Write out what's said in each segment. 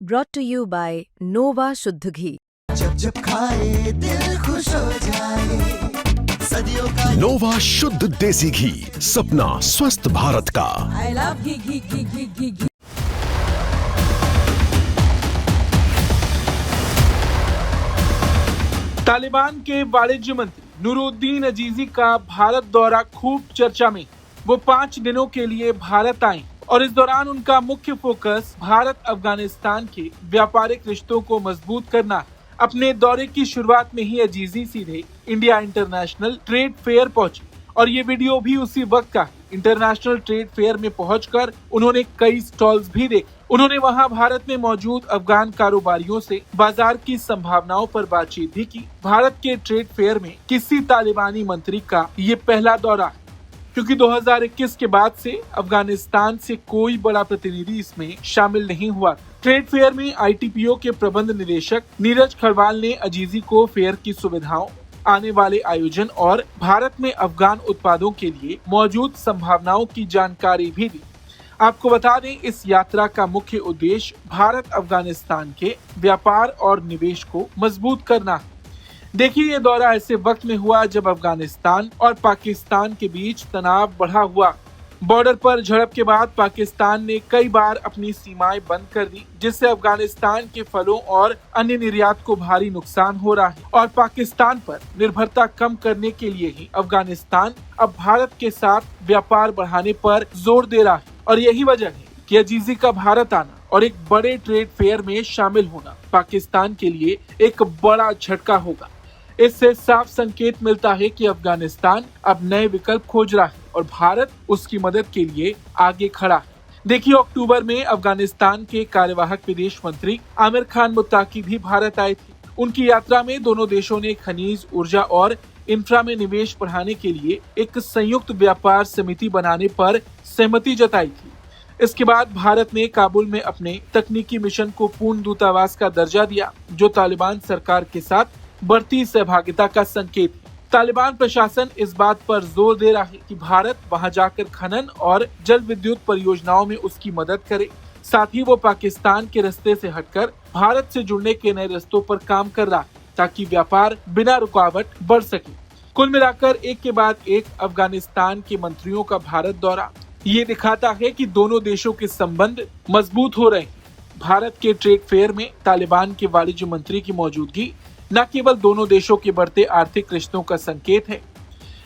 brought to you by Nova शुद्ध घी। जब जब खाए दिल खुश हो जाए, सदियों का नोवा शुद्ध देसी घी, सपना स्वस्थ भारत का। I love घी घी घी घी घी घी। तालिबान के वाणिज्य मंत्री नूरुद्दीन अजीजी का भारत दौरा खूब चर्चा में। वो 5 दिनों के लिए भारत आए और इस दौरान उनका मुख्य फोकस भारत अफगानिस्तान के व्यापारिक रिश्तों को मजबूत करना है। अपने दौरे की शुरुआत में ही अजीजी सीधे इंडिया इंटरनेशनल ट्रेड फेयर पहुंचे और ये वीडियो भी उसी वक्त का। इंटरनेशनल ट्रेड फेयर में पहुंचकर उन्होंने कई स्टॉल्स भी देखे। उन्होंने वहां भारत में मौजूद अफगान कारोबारियों से बाजार की संभावनाओं पर बातचीत भी की। भारत के ट्रेड फेयर में किसी तालिबानी मंत्री का ये पहला दौरा है, क्योंकि 2021 के बाद से अफगानिस्तान से कोई बड़ा प्रतिनिधि इसमें शामिल नहीं हुआ। ट्रेड फेयर में आईटीपीओ के प्रबंध निदेशक नीरज खरवाल ने अजीजी को फेयर की सुविधाओं, आने वाले आयोजन और भारत में अफगान उत्पादों के लिए मौजूद संभावनाओं की जानकारी भी दी। आपको बता दें, इस यात्रा का मुख्य उद्देश्य भारत अफगानिस्तान के व्यापार और निवेश को मजबूत करना है। देखिए, ये दौरा ऐसे वक्त में हुआ जब अफगानिस्तान और पाकिस्तान के बीच तनाव बढ़ा हुआ। बॉर्डर पर झड़प के बाद पाकिस्तान ने कई बार अपनी सीमाएं बंद कर दी, जिससे अफगानिस्तान के फलों और अन्य निर्यात को भारी नुकसान हो रहा है। और पाकिस्तान पर निर्भरता कम करने के लिए ही अफगानिस्तान अब भारत के साथ व्यापार बढ़ाने पर जोर दे रहा है। और यही वजह है कि अजीजी का भारत आना और एक बड़े ट्रेड फेयर में शामिल होना पाकिस्तान के लिए एक बड़ा झटका होगा। इससे साफ संकेत मिलता है कि अफगानिस्तान अब नए विकल्प खोज रहा है और भारत उसकी मदद के लिए आगे खड़ा है। देखिए, अक्टूबर में अफगानिस्तान के कार्यवाहक विदेश मंत्री आमिर खान मुत्ताकी भी भारत आए थे। उनकी यात्रा में दोनों देशों ने खनिज, ऊर्जा और इंफ्रा में निवेश बढ़ाने के लिए एक संयुक्त व्यापार समिति बनाने पर सहमति जताई थी। इसके बाद भारत ने काबुल में अपने तकनीकी मिशन को पूर्ण दूतावास का दर्जा दिया, जो तालिबान सरकार के साथ बढ़ती सहभागिता का संकेत है। तालिबान प्रशासन इस बात पर जोर दे रहा है कि भारत वहां जाकर खनन और जल विद्युत परियोजनाओं में उसकी मदद करे। साथ ही वो पाकिस्तान के रास्ते से हटकर भारत से जुड़ने के नए रास्तों पर काम कर रहा है, ताकि व्यापार बिना रुकावट बढ़ सके। कुल मिलाकर एक के बाद एक अफगानिस्तान के मंत्रियों का भारत दौरा ये दिखाता है कि दोनों देशों के संबंध मजबूत हो रहे हैं। भारत के ट्रेड फेयर में तालिबान के वाणिज्य मंत्री की मौजूदगी न केवल दोनों देशों के बढ़ते आर्थिक रिश्तों का संकेत है,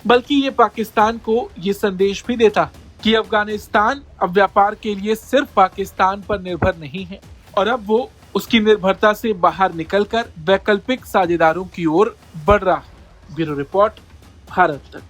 बल्कि ये पाकिस्तान को ये संदेश भी देता है कि अफगानिस्तान अब व्यापार के लिए सिर्फ पाकिस्तान पर निर्भर नहीं है और अब वो उसकी निर्भरता से बाहर निकलकर वैकल्पिक साझेदारों की ओर बढ़ रहा है। ब्यूरो रिपोर्ट, भारत तक।